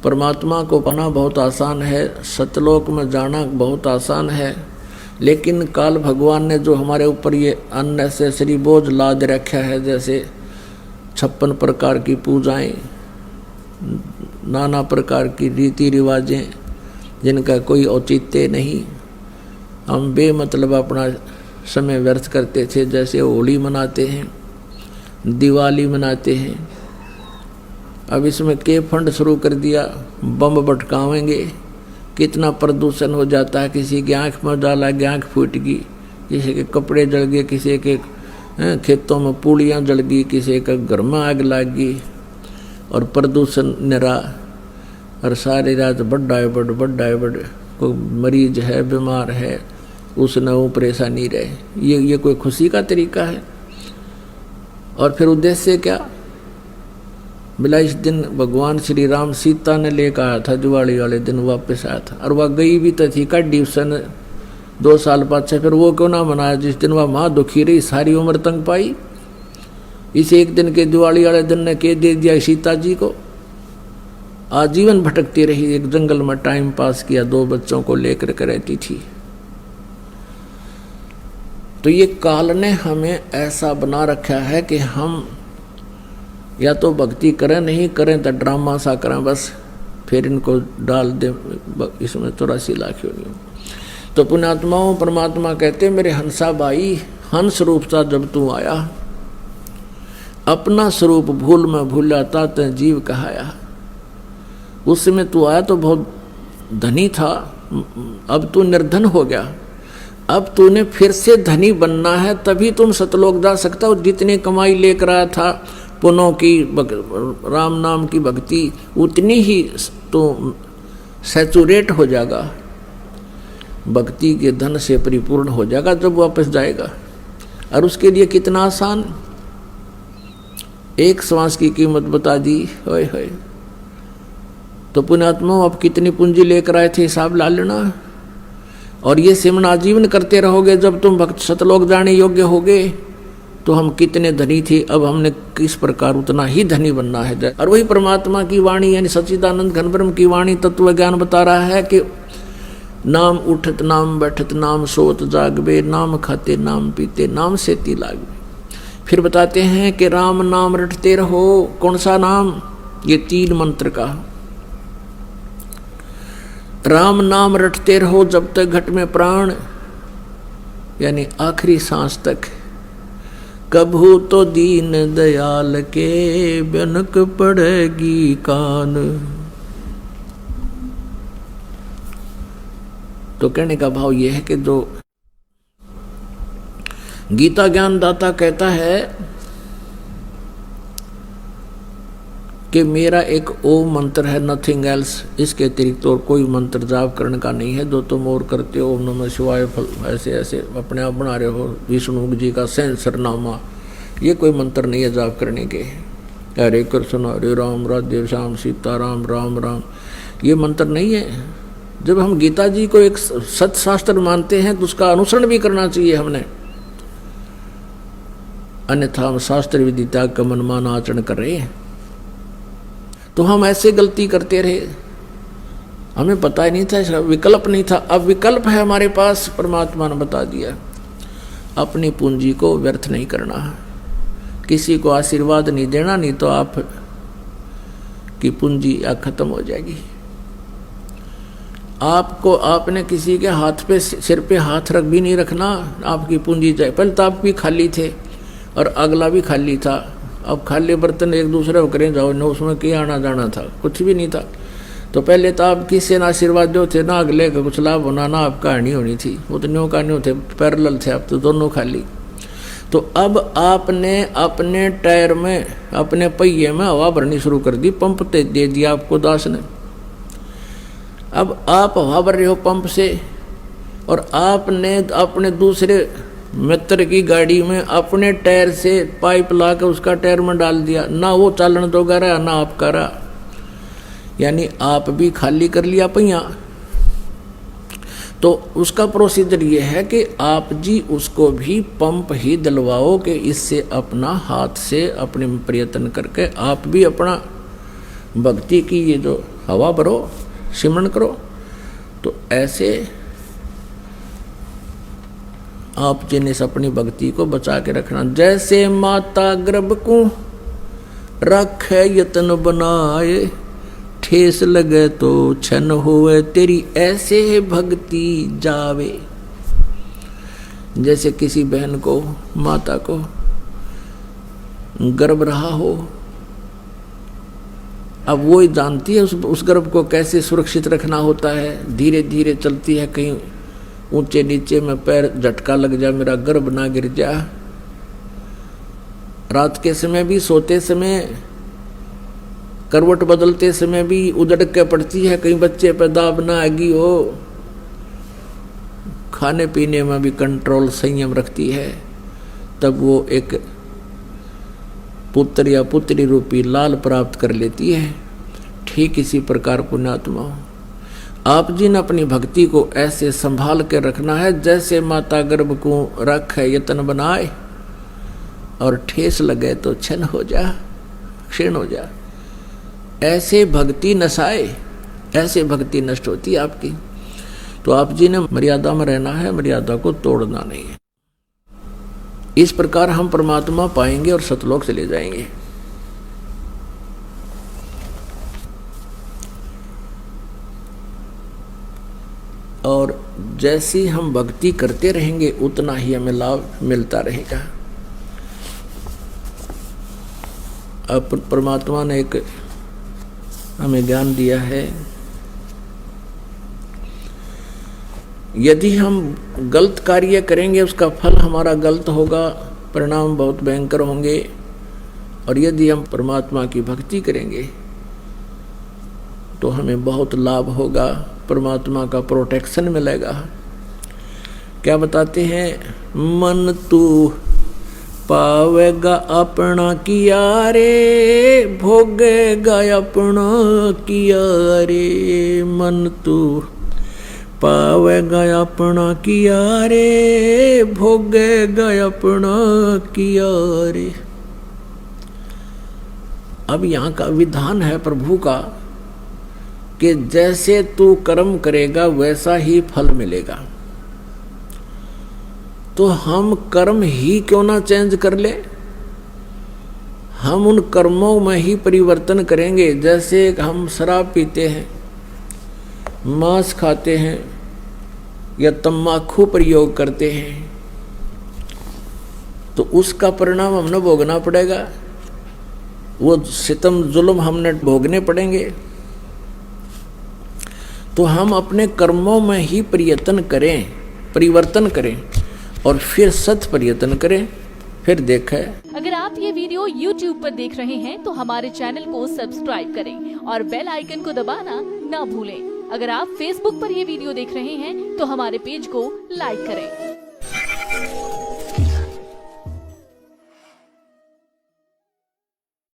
परमात्मा को पाना बहुत आसान है, सतलोक में जाना बहुत आसान है, लेकिन काल भगवान ने जो हमारे ऊपर ये अननेसेसरी बोझ लाद रखा है, जैसे 56 प्रकार की पूजाएं, नाना प्रकार की रीति रिवाजें जिनका कोई औचित्य नहीं, हम बेमतलब अपना समय व्यर्थ करते थे। जैसे होली मनाते हैं, दिवाली मनाते हैं, अब इसमें के फंड शुरू कर दिया, बम भटकावेंगे, कितना प्रदूषण हो जाता है। किसी की आँख में डाला, आँख फूट गई, किसी के कपड़े जल गए, किसी के खेतों में पूड़ियाँ जल गई, किसी का घर में आग लग गई, और प्रदूषण निरा, और सारी रात बड्डा है बड़ कोई मरीज है, बीमार है, उसने वो परेशानी रहे। ये कोई खुशी का तरीका है? और फिर उद्देश्य क्या? बोला इस दिन भगवान श्री राम सीता ने लेकर आया था, दिवाली वाले दिन वापस आया था, और वह गई भी तो थी काटी उसने 2 साल पाछे, फिर वो क्यों ना मनाया जिस दिन वह माँ दुखी रही, सारी उम्र तंग पाई। इस एक दिन के दिवाली वाले दिन ने के दे दिया सीता जी को, आजीवन भटकती रही, एक जंगल में टाइम पास किया, 2 बच्चों को लेकर के रहती थी। तो ये काल ने हमें ऐसा बना रखा है कि हम या तो भक्ति करें, नहीं करें तो ड्रामा सा करें, बस फिर इनको डाल दें इसमें 84 लाख योनियों। तो पुण्यात्माओं, परमात्मा कहते मेरे हंसा भाई, हंस रूप सा जब तू आया, अपना स्वरूप भूल में भूलाता ते जीव कहाया। उस समय तू आया तो बहुत धनी था, अब तू निर्धन हो गया, अब तूने फिर से धनी बनना है, तभी तुम सतलोक जा सकता हो। जितनी कमाई लेकर आया था पुनों की, राम नाम की भक्ति, उतनी ही तो सैचुरेट हो जाएगा, भक्ति के धन से परिपूर्ण हो जाएगा जब वापस जाएगा। और उसके लिए कितना आसान, एक श्वास की कीमत बता दी, होय होय। तो पुण्यात्मा अब कितनी पूंजी लेकर आए थे, हिसाब ला लेना। और ये सिमरन आजीवन करते रहोगे, जब तुम भक्त सतलोक जाने योग्य होगे तो हम कितने धनी थे, अब हमने किस प्रकार उतना ही धनी बनना है। और वही परमात्मा की वाणी यानी सच्चिदानंद घनब्रह्म की वाणी तत्व ज्ञान बता रहा है कि नाम उठत नाम बैठत नाम सोत जागबे, नाम खाते नाम पीते नाम सेती लागबे। फिर बताते हैं कि राम नाम रटते रहो। कौन सा नाम? ये 3 मंत्र का राम नाम रटते रहो जब तक घट में प्राण, यानी आखिरी सांस तक। कभू तो दीन दयाल के बिनक पड़ेगी कान। तो कहने का भाव यह है कि जो गीता ज्ञान दाता कहता है कि मेरा एक ओम मंत्र है, नथिंग एल्स, इसके अतिरिक्त और कोई मंत्र जाप करने का नहीं है। जो तुम और करते हो, ओम नमः शिवाय, ऐसे ऐसे अपने आप बना रहे हो, विष्णु जी का सेंसर नामा, ये कोई मंत्र नहीं है जाप करने के। हरे कृष्ण हरे राम राधे श्याम सीताराम राम राम, ये मंत्र नहीं है। जब हम गीता जी को एक सत्शास्त्र मानते हैं तो उसका अनुसरण भी करना चाहिए हमने, अन्यथा हम शास्त्र विधि त्याग का मनमाना आचरण कर रहे हैं। तो हम ऐसे गलती करते रहे, हमें पता ही नहीं था, विकल्प नहीं था। अब विकल्प है हमारे पास, परमात्मा ने बता दिया। अपनी पूंजी को व्यर्थ नहीं करना, किसी को आशीर्वाद नहीं देना, नहीं तो आप की पूंजी खत्म हो जाएगी। आपको आपने किसी के हाथ पे, सिर पे हाथ रख भी नहीं रखना, आपकी पूंजी जाए। पहले तो आप भी खाली थे और अगला भी खाली था। अब खाली बर्तन एक दूसरे को करें जाओ, न उसमें क्या आना जाना था, कुछ भी नहीं था। तो पहले तो आप किसी ना आशीर्वाद जो थे ना अगले का कुछ लाभ होना, ना आपका हानि होनी थी, वो तो न्यों का न्यों थे, पैरेलल थे, अब तो दोनों खाली। तो अब आपने अपने टायर में, अपने पहिए में हवा भरनी शुरू कर दी, पंप दे दिया आपको दास ने। अब आप हवा भर रहे हो पंप से, और आपने अपने दूसरे मित्र की गाड़ी में अपने टायर से पाइप ला कर उसका टायर में डाल दिया, ना वो चालन तो गा रहा ना आप का रहा, यानी आप भी खाली कर लिया पहिया। तो उसका प्रोसीजर ये है कि आप जी उसको भी पंप ही दिलवाओ कि इससे अपना हाथ से अपने प्रयत्न करके आप भी अपना भक्ति की ये जो हवा भरो, सिमरन करो। तो ऐसे आप जिन्हें अपनी भक्ति को बचा के रखना। जैसे माता गर्भ को रखे यत्न बनाए, ठेस लगे तो छन होवे तेरी ऐसे भक्ति जावे। जैसे किसी बहन को, माता को गर्भ रहा हो, अब वो ही जानती है उस गर्भ को कैसे सुरक्षित रखना होता है। धीरे धीरे चलती है, कहीं ऊंचे नीचे में पैर झटका लग जाए, मेरा गर्भ ना गिर जा। रात के समय भी, सोते समय, करवट बदलते समय भी उधड़ के पड़ती है, कहीं बच्चे पे दाब ना आएगी हो। खाने पीने में भी कंट्रोल, संयम रखती है, तब वो एक पुत्र या पुत्री रूपी लाल प्राप्त कर लेती है। ठीक इसी प्रकार पुण्यात्मा, आप जी ने अपनी भक्ति को ऐसे संभाल के रखना है जैसे माता गर्भ को रखे यत्न बनाए, और ठेस लगे तो क्षण हो जा, क्षीण हो जा। ऐसे भक्ति नसाए, ऐसे भक्ति नष्ट होती है आपकी। तो आप जी ने मर्यादा में रहना है, मर्यादा को तोड़ना नहीं है। इस प्रकार हम परमात्मा पाएंगे और सतलोक चले जाएंगे। और जैसी हम भक्ति करते रहेंगे उतना ही हमें लाभ मिलता रहेगा। अब परमात्मा ने एक हमें ज्ञान दिया है, यदि हम गलत कार्य करेंगे उसका फल हमारा गलत होगा, परिणाम बहुत भयंकर होंगे। और यदि हम परमात्मा की भक्ति करेंगे तो हमें बहुत लाभ होगा, परमात्मा का प्रोटेक्शन मिलेगा। क्या बताते हैं, मन तू पावेगा अपना किया रे, भोगेगा अपना किया रे। मन तू पावेगा अपना किया रे, भोगेगा अपना किया रे। अब यहाँ का विधान है प्रभु का कि जैसे तू कर्म करेगा वैसा ही फल मिलेगा। तो हम कर्म ही क्यों ना चेंज कर ले, हम उन कर्मों में ही परिवर्तन करेंगे। जैसे हम शराब पीते हैं, मांस खाते हैं या तम्बाकू प्रयोग करते हैं, तो उसका परिणाम हमने भोगना पड़ेगा, वो सितम जुल्म हमने भोगने पड़ेंगे। तो हम अपने कर्मों में ही परिवर्तन करें और फिर सत प्रयत्न करें, फिर देखें। अगर आप ये वीडियो YouTube पर देख रहे हैं तो हमारे चैनल को सब्सक्राइब करें और बेल आइकन को दबाना ना भूलें। अगर आप Facebook पर ये वीडियो देख रहे हैं तो हमारे पेज को लाइक करें।